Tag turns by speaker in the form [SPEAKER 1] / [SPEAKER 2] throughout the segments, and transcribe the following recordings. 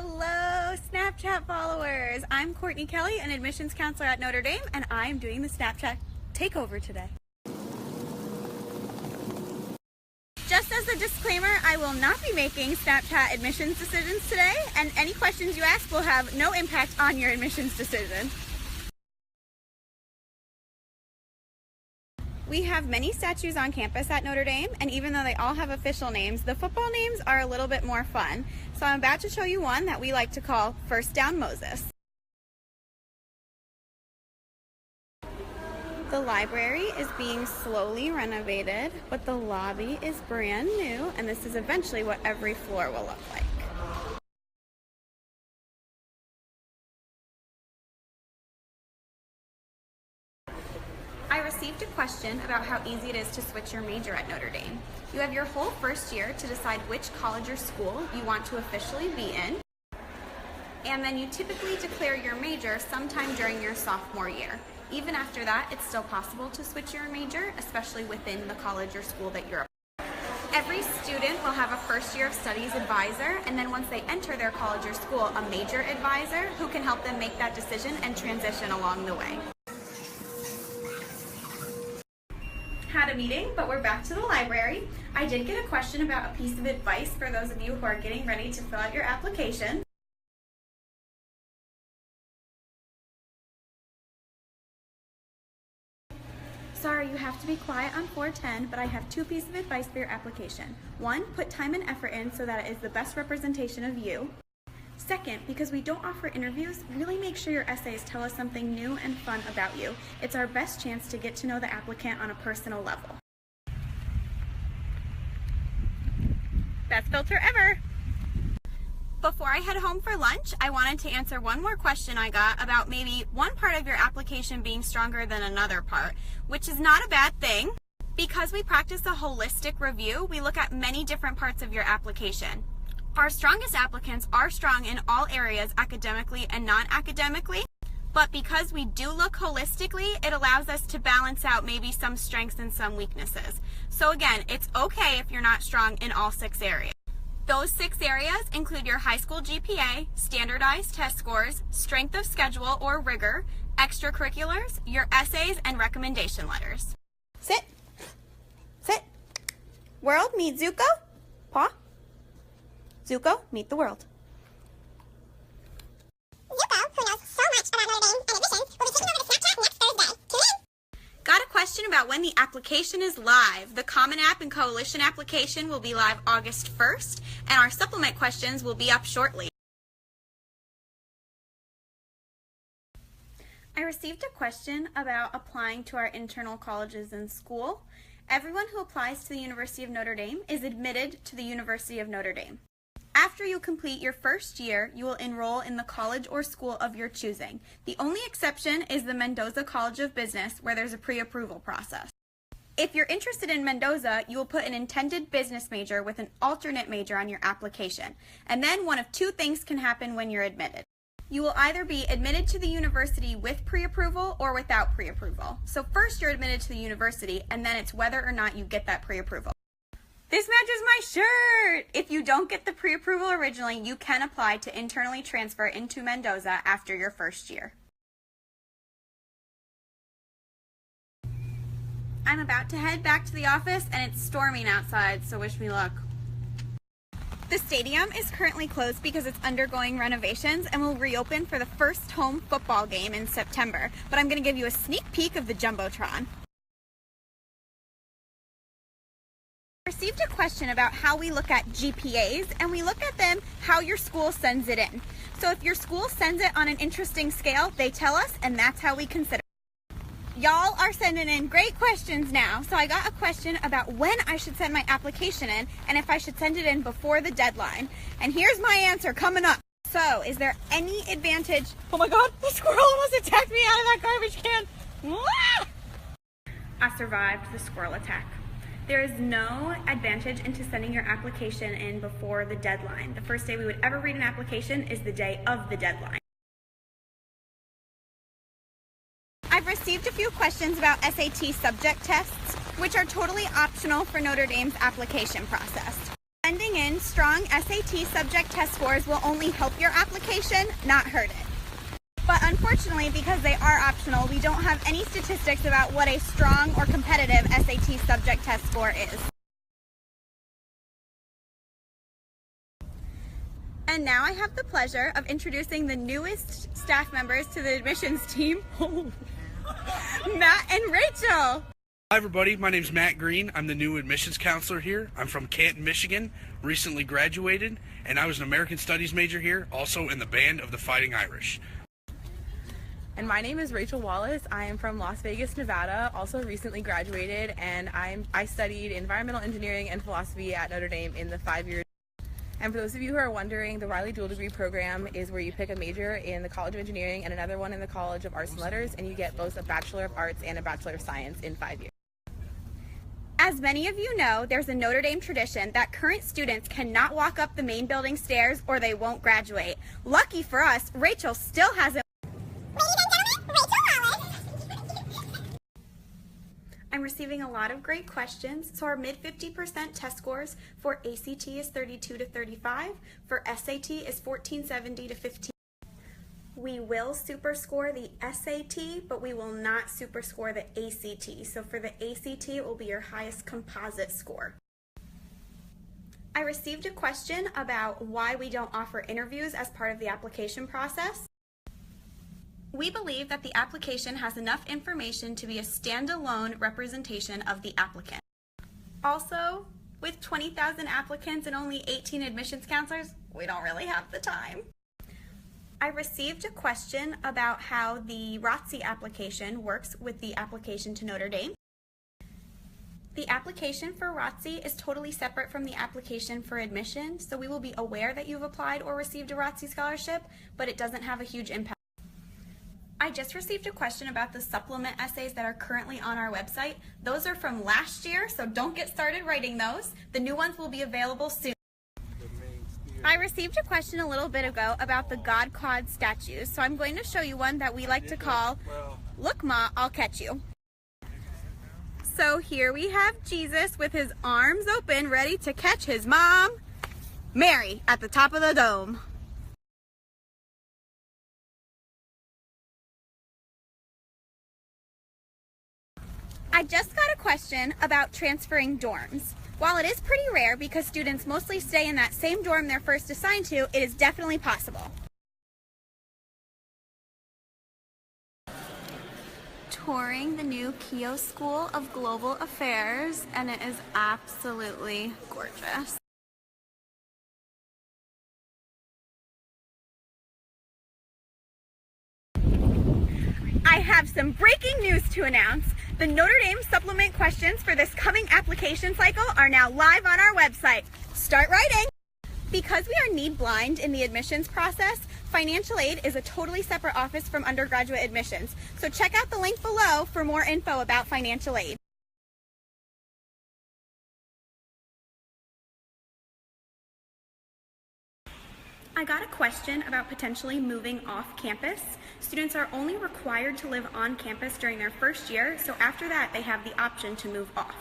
[SPEAKER 1] Hello, Snapchat followers. I'm Courtney Kelly, an admissions counselor at Notre Dame, and I'm doing the Snapchat Takeover today. Just as a disclaimer, I will not be making Snapchat admissions decisions today, and any questions you ask will have no impact on your admissions decision. We have many statues on campus at Notre Dame, and even though they all have official names, the football names are a little bit more fun. So I'm about to show you one that we like to call First Down Moses. The library is being slowly renovated, but the lobby is brand new, and this is eventually what every floor will look like. I received a question about how easy it is to switch your major at Notre Dame. You have your whole first year to decide which college or school you want to officially be in, and then you typically declare your major sometime during your sophomore year. Even after that, it's still possible to switch your major, especially within the college or school that you're at. Every student will have a first year of studies advisor, and then once they enter their college or school, a major advisor who can help them make that decision and transition along the way. Had a meeting, but we're back to the library. I did get a question about a piece of advice for those of you who are getting ready to fill out your application. Sorry, you have to be quiet on 410, but I have two pieces of advice for your application. One, put time and effort in so that it is the best representation of you. Second, because we don't offer interviews, really make sure your essays tell us something new and fun about you. It's our best chance to get to know the applicant on a personal level. Best filter ever! Before I head home for lunch, I wanted to answer one more question I got about maybe one part of your application being stronger than another part, which is not a bad thing. Because we practice a holistic review, we look at many different parts of your application. Our strongest applicants are strong in all areas academically and non-academically, but because we do look holistically, it allows us to balance out maybe some strengths and some weaknesses. So again, it's okay if you're not strong in all 6 areas. Those 6 areas include your high school GPA, standardized test scores, strength of schedule or rigor, extracurriculars, your essays, and recommendation letters. Sit. Sit. World, meet Zuko. Paw. Zuko, meet the world.
[SPEAKER 2] Zuko, who knows so much about Notre Dame and admissions, will be taking over to Snapchat next Thursday. Tune in!
[SPEAKER 1] Got a question about when the application is live. The Common App and Coalition application will be live August 1st, and our supplement questions will be up shortly. I received a question about applying to our internal colleges and school. Everyone who applies to the University of Notre Dame is admitted to the University of Notre Dame. After you complete your first year, you will enroll in the college or school of your choosing. The only exception is the Mendoza College of Business, where there's a pre-approval process. If you're interested in Mendoza, you will put an intended business major with an alternate major on your application. And then one of 2 things can happen when you're admitted. You will either be admitted to the university with pre-approval or without pre-approval. So first you're admitted to the university, and then it's whether or not you get that pre-approval. This matches my shirt! If you don't get the pre-approval originally, you can apply to internally transfer into Mendoza after your first year. I'm about to head back to the office, and it's storming outside, so wish me luck. The stadium is currently closed because it's undergoing renovations and will reopen for the first home football game in September, but I'm going to give you a sneak peek of the Jumbotron. I received a question about how we look at GPAs, and we look at them how your school sends it in. So if your school sends it on an interesting scale, they tell us, and that's how we consider it. Y'all are sending in great questions now. So I got a question about when I should send my application in and if I should send it in before the deadline. And here's my answer coming up. So is there any advantage? Oh my God, the squirrel almost attacked me out of that garbage can. Ah! I survived the squirrel attack. There is no advantage into sending your application in before the deadline. The first day we would ever read an application is the day of the deadline. I've received a few questions about SAT subject tests, which are totally optional for Notre Dame's application process. Sending in strong SAT subject test scores will only help your application, not hurt it. But unfortunately, because they are optional, we don't have any statistics about what a strong or competitive SAT subject test score is. And now I have the pleasure of introducing the newest staff members to the admissions team, Matt and Rachel.
[SPEAKER 3] Hi everybody, my name's Matt Green. I'm the new admissions counselor here. I'm from Canton, Michigan, recently graduated, and I was an American Studies major here, also in the band of the Fighting Irish.
[SPEAKER 4] And my name is Rachel Wallace. I am from Las Vegas, Nevada, also recently graduated, and I studied environmental engineering and philosophy at Notre Dame in the 5 years. And for those of you who are wondering, the Riley Dual Degree Program is where you pick a major in the College of Engineering and another one in the College of Arts and Letters, and you get both a Bachelor of Arts and a Bachelor of Science in 5 years.
[SPEAKER 1] As many of you know, there's a Notre Dame tradition that current students cannot walk up the main building stairs or they won't graduate. Lucky for us, Rachel still hasn't. I'm receiving a lot of great questions. So our mid 50% test scores for ACT is 32 to 35. For SAT is 1470 to 15. We will super score the SAT, but we will not super score the ACT. So for the ACT, it will be your highest composite score. I received a question about why we don't offer interviews as part of the application process. We believe that the application has enough information to be a standalone representation of the applicant. Also, with 20,000 applicants and only 18 admissions counselors, we don't really have the time. I received a question about how the ROTC application works with the application to Notre Dame. The application for ROTC is totally separate from the application for admission, so we will be aware that you've applied or received a ROTC scholarship, but it doesn't have a huge impact. I just received a question about the supplement essays that are currently on our website. Those are from last year, so don't get started writing those. The new ones will be available soon. I received a question a little bit ago about the God Cod statues, so I'm going to show you one that we like to call, "Look Ma, I'll catch you." So here we have Jesus with his arms open, ready to catch his mom, Mary, at the top of the dome. I just got a question about transferring dorms. While it is pretty rare because students mostly stay in that same dorm they're first assigned to, it is definitely possible. Touring the new Keough School of Global Affairs, and it is absolutely gorgeous. I have some breaking news to announce. The Notre Dame supplement questions for this coming application cycle are now live on our website. Start writing! Because we are need blind in the admissions process, financial aid is a totally separate office from undergraduate admissions. So check out the link below for more info about financial aid. I got a question about potentially moving off campus. Students are only required to live on campus during their first year, so after that they have the option to move off.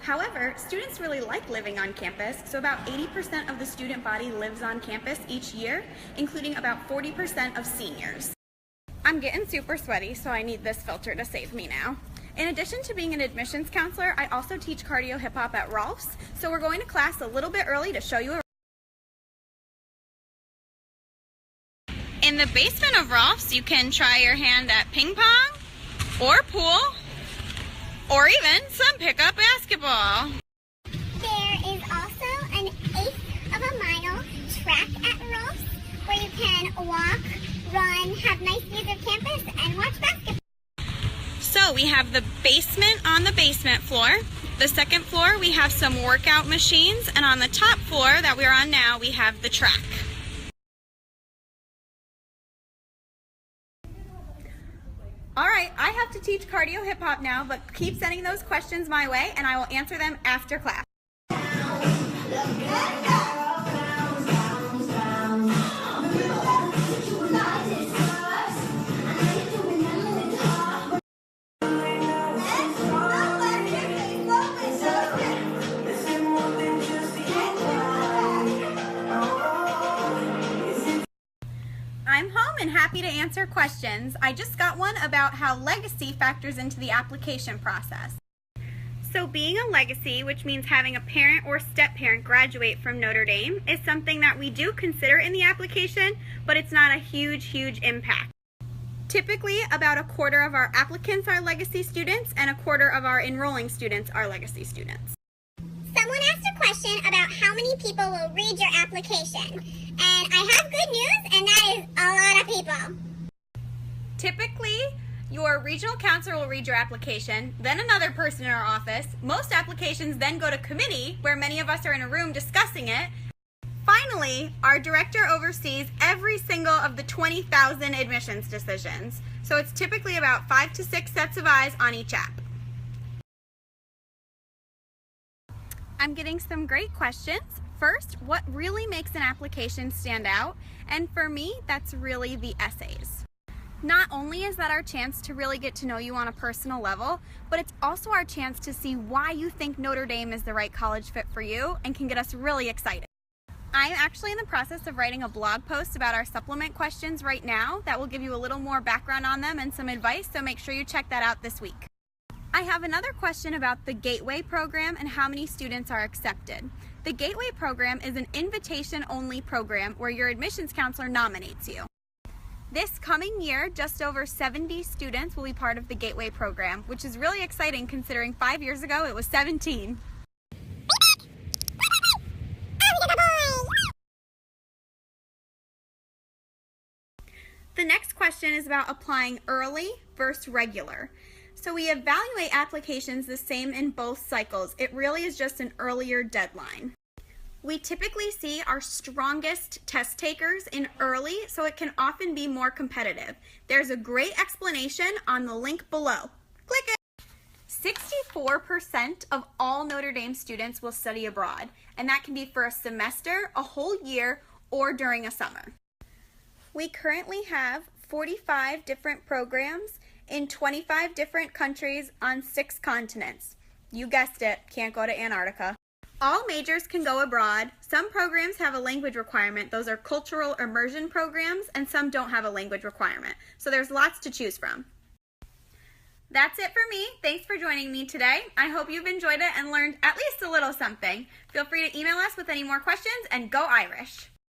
[SPEAKER 1] However, students really like living on campus, so about 80% of the student body lives on campus each year, including about 40% of seniors. I'm getting super sweaty, so I need this filter to save me now. In addition to being an admissions counselor, I also teach cardio hip hop at Rolf's, so we're going to class a little bit early to show you around. In the basement of Rolf's, you can try your hand at ping pong, or pool, or even some pickup basketball.
[SPEAKER 2] There is also an 1/8 of a mile track at Rolf's where you can walk, run, have nice views of campus, and watch basketball.
[SPEAKER 1] So we have the basement on the basement floor. The second floor, we have some workout machines, and on the top floor that we're on now, we have the track. All right, I have to teach cardio hip hop now, but keep sending those questions my way and I will answer them after class. and happy to answer questions. I just got one about how legacy factors into the application process. So being a legacy, which means having a parent or step-parent graduate from Notre Dame, is something that we do consider in the application, but it's not a huge impact. Typically, about a quarter of our applicants are legacy students, and a quarter of our enrolling students are legacy students.
[SPEAKER 2] Someone asked a question about how many people will read your application. And I have good news, and that is a lot of people.
[SPEAKER 1] Typically, your regional counselor will read your application, then another person in our office. Most applications then go to committee, where many of us are in a room discussing it. Finally, our director oversees every single of the 20,000 admissions decisions. So it's typically about 5 to 6 sets of eyes on each app. I'm getting some great questions. First, what really makes an application stand out? And for me, that's really the essays. Not only is that our chance to really get to know you on a personal level, but it's also our chance to see why you think Notre Dame is the right college fit for you and can get us really excited. I'm actually in the process of writing a blog post about our supplement questions right now that will give you a little more background on them and some advice, so make sure you check that out this week. I have another question about the Gateway program and how many students are accepted. The Gateway program is an invitation-only program where your admissions counselor nominates you. This coming year, just over 70 students will be part of the Gateway program, which is really exciting considering 5 years ago it was 17. The next question is about applying early versus regular. So we evaluate applications the same in both cycles. It really is just an earlier deadline. We typically see our strongest test takers in early, so it can often be more competitive. There's a great explanation on the link below. Click it! 64% of all Notre Dame students will study abroad, and that can be for a semester, a whole year, or during a summer. We currently have 45 different programs in 25 different countries on 6 continents. You guessed it, can't go to Antarctica. All majors can go abroad. Some programs have a language requirement. Those are cultural immersion programs, and some don't have a language requirement. So there's lots to choose from. That's it for me. Thanks for joining me today. I hope you've enjoyed it and learned at least a little something. Feel free to email us with any more questions, and go Irish!